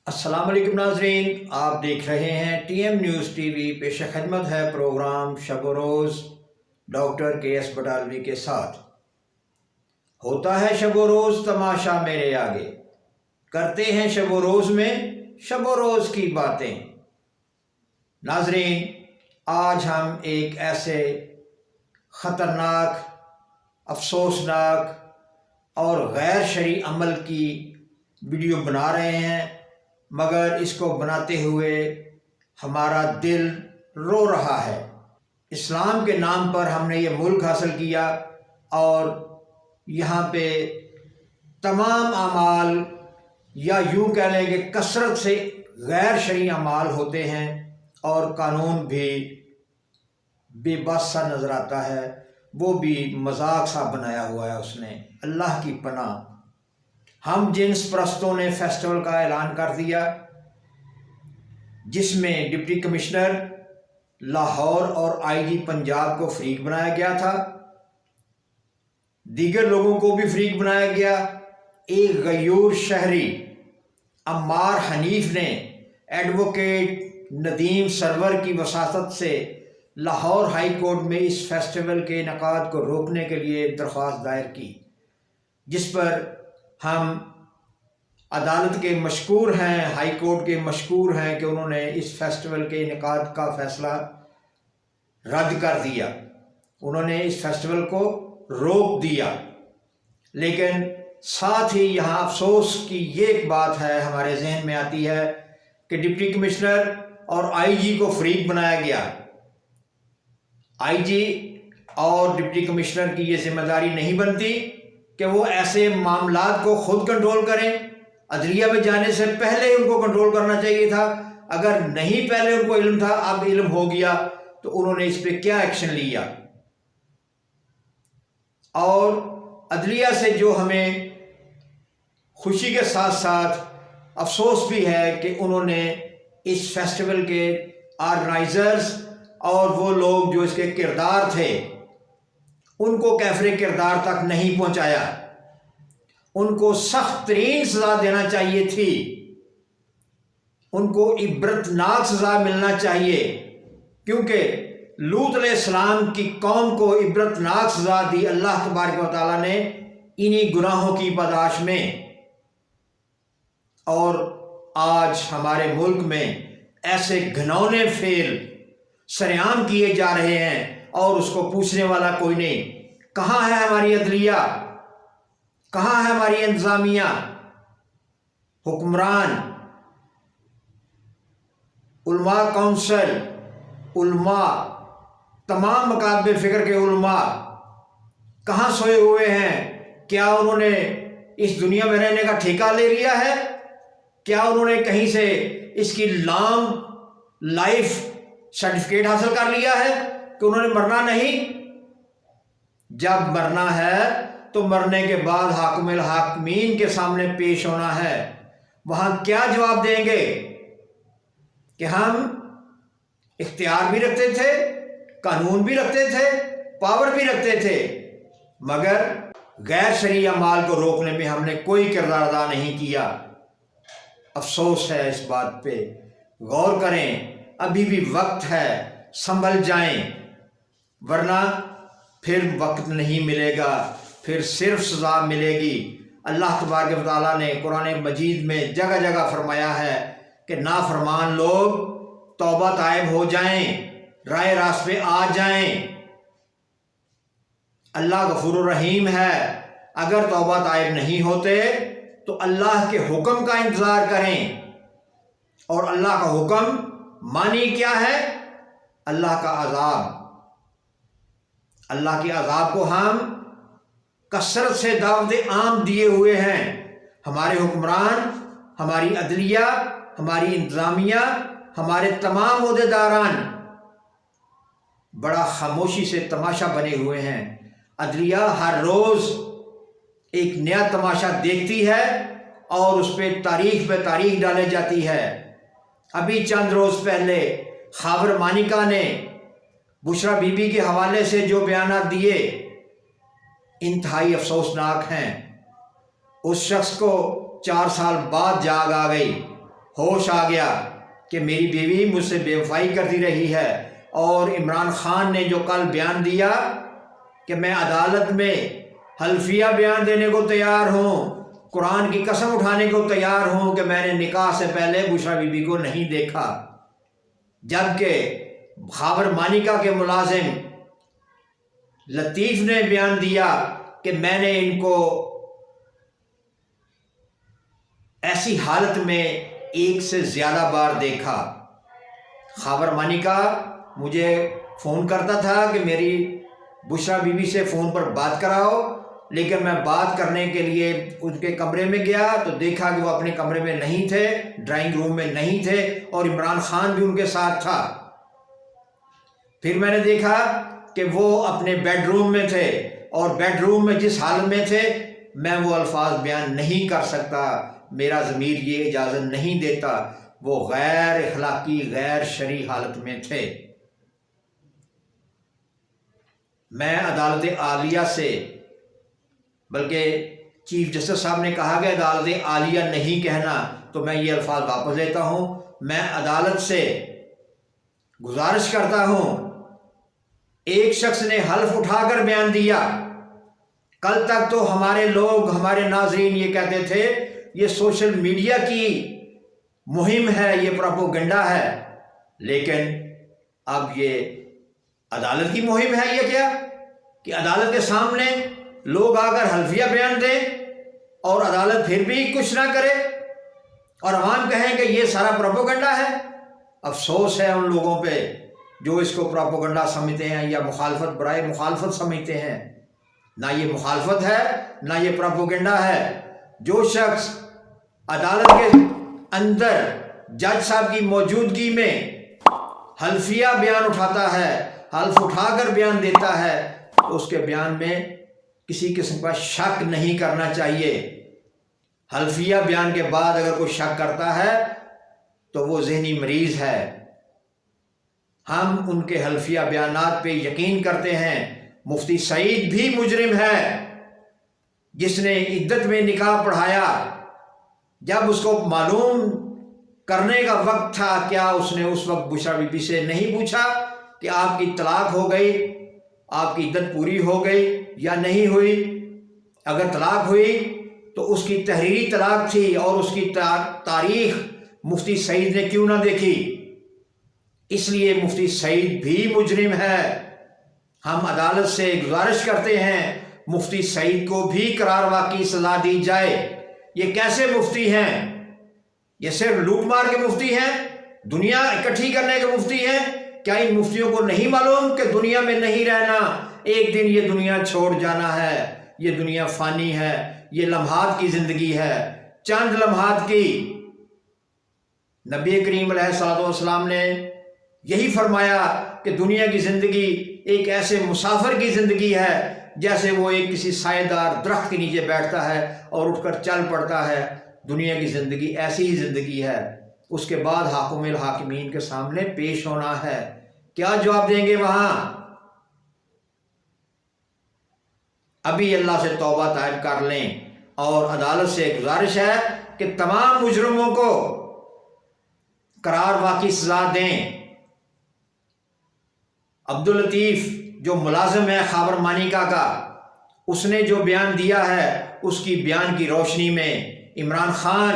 السلام علیکم ناظرین، آپ دیکھ رہے ہیں T M news T V. پیش خدمت ہے پروگرام شب و روز ڈاکٹر کے ایس بٹالوی کے ساتھ۔ ہوتا ہے شب و روز تماشا میرے آگے، کرتے ہیں شب و روز میں شب و روز کی باتیں۔ ناظرین، آج ہم ایک ایسے خطرناک، افسوسناک اور غیر شرعی عمل کی ویڈیو بنا رہے ہیں، مگر اس کو بناتے ہوئے ہمارا دل رو رہا ہے۔ اسلام کے نام پر ہم نے یہ ملک حاصل کیا اور یہاں پہ تمام اعمال، یا یوں کہہ لیں کہ کثرت سے غیر شرعی اعمال ہوتے ہیں، اور قانون بھی بے بس سا نظر آتا ہے، وہ بھی مذاق سا بنایا ہوا ہے اس نے۔ اللہ کی پناہ، ہم جنس پرستوں نے فیسٹیول کا اعلان کر دیا جس میں ڈپٹی کمشنر لاہور اور آئی جی پنجاب کو فریق بنایا گیا تھا، دیگر لوگوں کو بھی فریق بنایا گیا۔ ایک غیور شہری عمار حنیف نے ایڈوکیٹ ندیم سرور کی وساطت سے لاہور ہائی کورٹ میں اس فیسٹیول کے انعقاد کو روکنے کے لیے درخواست دائر کی، جس پر ہم عدالت کے مشکور ہیں، ہائی کورٹ کے مشکور ہیں کہ انہوں نے اس فیسٹیول کے انعقاد کا فیصلہ رد کر دیا، انہوں نے اس فیسٹیول کو روک دیا۔ لیکن ساتھ ہی یہاں افسوس کی یہ ایک بات ہے ہمارے ذہن میں آتی ہے کہ ڈپٹی کمشنر اور آئی جی کو فریق بنایا گیا۔ آئی جی اور ڈپٹی کمشنر کی یہ ذمہ داری نہیں بنتی کہ وہ ایسے معاملات کو خود کنٹرول کریں، عدلیہ میں جانے سے پہلے ان کو کنٹرول کرنا چاہیے تھا۔ اگر نہیں پہلے ان کو علم تھا، اب علم ہو گیا، تو انہوں نے اس پہ کیا ایکشن لیا؟ اور عدلیہ سے جو ہمیں خوشی کے ساتھ ساتھ افسوس بھی ہے کہ انہوں نے اس فیسٹیول کے آرگنائزرز اور وہ لوگ جو اس کے کردار تھے ان کو کیفر کردار تک نہیں پہنچایا۔ ان کو سخت ترین سزا دینا چاہیے تھی، ان کو عبرتناک سزا ملنا چاہیے، کیونکہ لوط علیہ السلام کی قوم کو عبرتناک سزا دی اللہ تبارک و تعالیٰ نے انہی گناہوں کی پاداش میں۔ اور آج ہمارے ملک میں ایسے گھنونے فعل سرعام کیے جا رہے ہیں اور اس کو پوچھنے والا کوئی نہیں۔ کہاں ہے ہماری عدلیہ؟ کہاں ہے ہماری انتظامیہ؟ حکمران، علماء کونسل، علماء، تمام مکاتب فکر کے علماء کہاں سوئے ہوئے ہیں؟ کیا انہوں نے اس دنیا میں رہنے کا ٹھیکہ لے لیا ہے؟ کیا انہوں نے کہیں سے اس کی لانگ لائف سرٹیفکیٹ حاصل کر لیا ہے کہ انہوں نے مرنا نہیں؟ جب مرنا ہے تو مرنے کے بعد حاکم الحاکمین کے سامنے پیش ہونا ہے۔ وہاں کیا جواب دیں گے کہ ہم اختیار بھی رکھتے تھے، قانون بھی رکھتے تھے، پاور بھی رکھتے تھے، مگر غیر شرعی اعمال کو روکنے میں ہم نے کوئی کردار ادا نہیں کیا۔ افسوس ہے اس بات پہ، غور کریں، ابھی بھی وقت ہے، سنبھل جائیں، ورنہ پھر وقت نہیں ملے گا، پھر صرف سزا ملے گی۔ اللہ تبارک و تعالیٰ نے قرآن مجید میں جگہ جگہ فرمایا ہے کہ نافرمان لوگ توبہ طائب ہو جائیں، رائے راست پہ آ جائیں۔ اللہ غفور الرحیم ہے، اگر توبہ طائب نہیں ہوتے تو اللہ کے حکم کا انتظار کریں۔ اور اللہ کا حکم مانی کیا ہے؟ اللہ کا عذاب۔ اللہ کے عذاب کو ہم کثرت سے دعوت عام دیے ہوئے ہیں۔ ہمارے حکمران، ہماری عدلیہ، ہماری انتظامیہ، ہمارے تمام عہدیداران بڑا خاموشی سے تماشا بنے ہوئے ہیں۔ عدلیہ ہر روز ایک نیا تماشا دیکھتی ہے اور اس پہ تاریخ پہ تاریخ ڈالے جاتی ہے۔ ابھی چند روز پہلے خاور مانیکا نے بشرا بی بی کے حوالے سے جو بیانات دیے انتہائی افسوسناک ہیں۔ اس شخص کو 4 سال بعد جاگ آ گئی، ہوش آ گیا کہ میری بیوی مجھ سے بے وفائی کرتی رہی ہے، اور عمران خان نے جو کل بیان دیا کہ میں عدالت میں حلفیہ بیان دینے کو تیار ہوں، قرآن کی قسم اٹھانے کو تیار ہوں کہ میں نے نکاح سے پہلے بشریٰ بی بی کو نہیں دیکھا، جبکہ خاور مانیکا کے ملازم لطیف نے بیان دیا کہ میں نے ان کو ایسی حالت میں ایک سے زیادہ بار دیکھا۔ خاور مانیکا مجھے فون کرتا تھا کہ میری بشریٰ بی بی سے فون پر بات کراؤ، لیکن میں بات کرنے کے لیے ان کے کمرے میں گیا تو دیکھا کہ وہ اپنے کمرے میں نہیں تھے، ڈرائنگ روم میں نہیں تھے، اور عمران خان بھی ان کے ساتھ تھا۔ پھر میں نے دیکھا کہ وہ اپنے بیڈ روم میں تھے، اور بیڈ روم میں جس حالت میں تھے میں وہ الفاظ بیان نہیں کر سکتا، میرا ضمیر یہ اجازت نہیں دیتا، وہ غیر اخلاقی غیر شرعی حالت میں تھے۔ میں عدالت عالیہ سے، بلکہ چیف جسٹس صاحب نے کہا کہ عدالت عالیہ نہیں کہنا، تو میں یہ الفاظ واپس لیتا ہوں، میں عدالت سے گزارش کرتا ہوں، ایک شخص نے حلف اٹھا کر بیان دیا، کل تک تو ہمارے لوگ، ہمارے ناظرین یہ کہتے تھے یہ سوشل میڈیا کی مہم ہے، یہ پروپیگنڈا ہے، لیکن اب یہ عدالت کی مہم ہے۔ یہ کیا کہ عدالت کے سامنے لوگ آ کر حلفیہ بیان دیں اور عدالت پھر بھی کچھ نہ کرے، اور عوام کہیں کہ یہ سارا پروپیگنڈا ہے۔ افسوس ہے ان لوگوں پہ جو اس کو پروپیگنڈا سمجھتے ہیں یا مخالفت برائے مخالفت سمجھتے ہیں۔ نہ یہ مخالفت ہے، نہ یہ پروپیگنڈا ہے۔ جو شخص عدالت کے اندر جج صاحب کی موجودگی میں حلفیہ بیان اٹھاتا ہے، حلف اٹھا کر بیان دیتا ہے، تو اس کے بیان میں کسی قسم کا شک نہیں کرنا چاہیے۔ حلفیہ بیان کے بعد اگر کوئی شک کرتا ہے تو وہ ذہنی مریض ہے۔ ہم ان کے حلفیہ بیانات پہ یقین کرتے ہیں۔ مفتی سعید بھی مجرم ہے، جس نے عدت میں نکاح پڑھایا، جب اس کو معلوم کرنے کا وقت تھا، کیا اس نے اس وقت بشریٰ بی بی سے نہیں پوچھا کہ آپ کی طلاق ہو گئی، آپ کی عدت پوری ہو گئی یا نہیں ہوئی؟ اگر طلاق ہوئی تو اس کی تحریری طلاق تھی، اور اس کی تاریخ مفتی سعید نے کیوں نہ دیکھی؟ اس لیے مفتی سعید بھی مجرم ہے۔ ہم عدالت سے گزارش کرتے ہیں مفتی سعید کو بھی قرار واقعی سزا دی جائے۔ یہ کیسے مفتی ہیں؟ یہ صرف لوٹ مار کے مفتی ہیں، دنیا اکٹھی کرنے کے مفتی ہیں؟ کیا ان مفتیوں کو نہیں معلوم کہ دنیا میں نہیں رہنا، ایک دن یہ دنیا چھوڑ جانا ہے، یہ دنیا فانی ہے، یہ لمحات کی زندگی ہے، چند لمحات کی۔ نبی کریم علیہ الصلوۃ والسلام نے یہی فرمایا کہ دنیا کی زندگی ایک ایسے مسافر کی زندگی ہے جیسے وہ ایک کسی سائے دار درخت کے نیچے بیٹھتا ہے اور اٹھ کر چل پڑتا ہے۔ دنیا کی زندگی ایسی ہی زندگی ہے، اس کے بعد حاکم الحاکمین کے سامنے پیش ہونا ہے۔ کیا جواب دیں گے وہاں؟ ابھی اللہ سے توبہ طائب کر لیں، اور عدالت سے گزارش ہے کہ تمام مجرموں کو قرار واقعی سزا دیں۔ عبداللطیف جو ملازم ہے خاور مانیکا کا، اس نے جو بیان دیا ہے، اس کی بیان کی روشنی میں عمران خان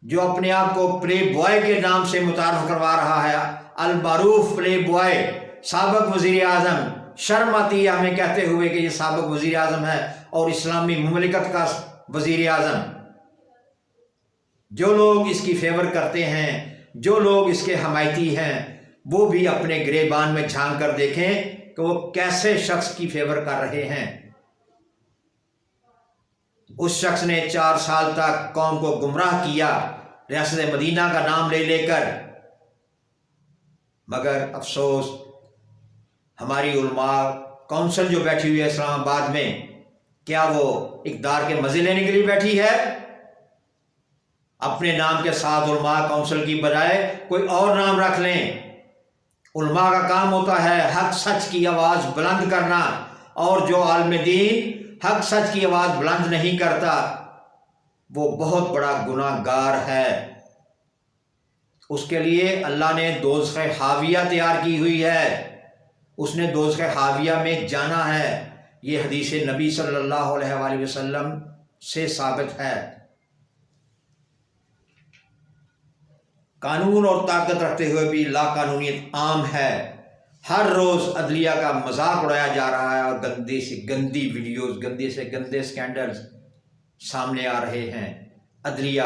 جو اپنے آپ کو پلے بوائے کے نام سے متعارف کروا رہا ہے، المعروف پلے بوائے، سابق وزیر اعظم، شرم آتی ہے ہمیں کہتے ہوئے کہ یہ سابق وزیر اعظم ہے اور اسلامی مملکت کا وزیر اعظم۔ جو لوگ اس کی فیور کرتے ہیں، جو لوگ اس کے حمایتی ہیں، وہ بھی اپنے گریبان میں جھانک کر دیکھیں کہ وہ کیسے شخص کی فیور کر رہے ہیں۔ اس شخص نے 4 سال تک قوم کو گمراہ کیا ریاست مدینہ کا نام لے لے کر، مگر افسوس ہماری علماء کونسل جو بیٹھی ہوئی ہے اسلام آباد میں، کیا وہ اقتدار کے مزے لینے کے لیے بیٹھی ہے؟ اپنے نام کے ساتھ علماء کونسل کی بجائے کوئی اور نام رکھ لیں۔ علماء کا کام ہوتا ہے حق سچ کی آواز بلند کرنا، اور جو عالم دین حق سچ کی آواز بلند نہیں کرتا وہ بہت بڑا گناہ گار ہے۔ اس کے لیے اللہ نے دوزخ حاویہ تیار کی ہوئی ہے، اس نے دوزخ حاویہ میں جانا ہے۔ یہ حدیث نبی صلی اللہ علیہ وآلہ وسلم سے ثابت ہے۔ قانون اور طاقت رکھتے ہوئے بھی لا قانونیت عام ہے۔ ہر روز عدلیہ کا مذاق اڑایا جا رہا ہے اور گندی سے گندی ویڈیوز، گندے سے گندے سکینڈلز سامنے آ رہے ہیں۔ عدلیہ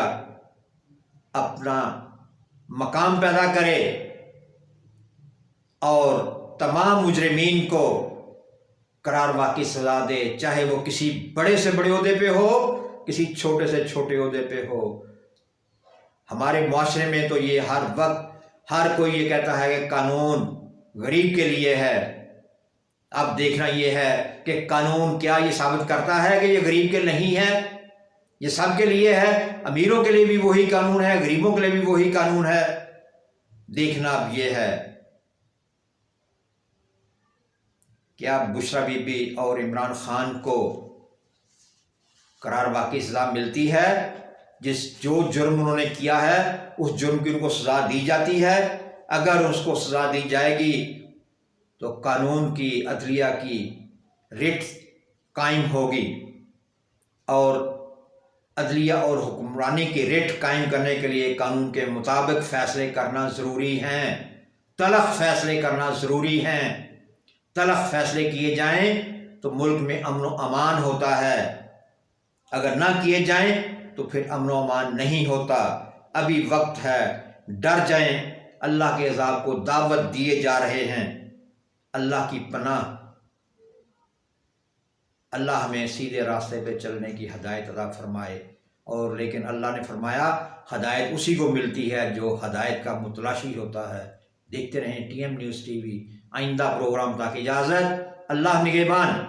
اپنا مقام پیدا کرے اور تمام مجرمین کو قرار واقعی سزا دے، چاہے وہ کسی بڑے سے بڑے عہدے پہ ہو، کسی چھوٹے سے چھوٹے عہدے پہ ہو۔ ہمارے معاشرے میں تو یہ ہر وقت ہر کوئی یہ کہتا ہے کہ قانون غریب کے لیے ہے۔ اب دیکھنا یہ ہے کہ قانون کیا یہ ثابت کرتا ہے کہ یہ غریب کے نہیں ہے؟ یہ سب کے لیے ہے، امیروں کے لیے بھی وہی قانون ہے، غریبوں کے لیے بھی وہی قانون ہے۔ دیکھنا اب یہ ہے کہ اب بشریٰ بی بی اور عمران خان کو قرار واقعی سزا ملتی ہے، جو جرم انہوں نے کیا ہے اس جرم کی ان کو سزا دی جاتی ہے۔ اگر اس کو سزا دی جائے گی تو قانون کی، عدلیہ کی رٹ قائم ہوگی، اور عدلیہ اور حکمرانی کی رٹ قائم کرنے کے لیے قانون کے مطابق فیصلے کرنا ضروری ہیں، تلخ فیصلے کرنا ضروری ہیں۔ تلخ فیصلے کیے جائیں تو ملک میں امن و امان ہوتا ہے، اگر نہ کیے جائیں تو پھر امن و امان نہیں ہوتا۔ ابھی وقت ہے، ڈر جائیں، اللہ کے عذاب کو دعوت دیے جا رہے ہیں۔ اللہ کی پناہ، اللہ ہمیں سیدھے راستے پہ چلنے کی ہدایت عطا فرمائے۔ اور لیکن اللہ نے فرمایا ہدایت اسی کو ملتی ہے جو ہدایت کا متلاشی ہوتا ہے۔ دیکھتے رہیں TM نیوز TV۔ آئندہ پروگرام تک اجازت، اللہ نگہبان۔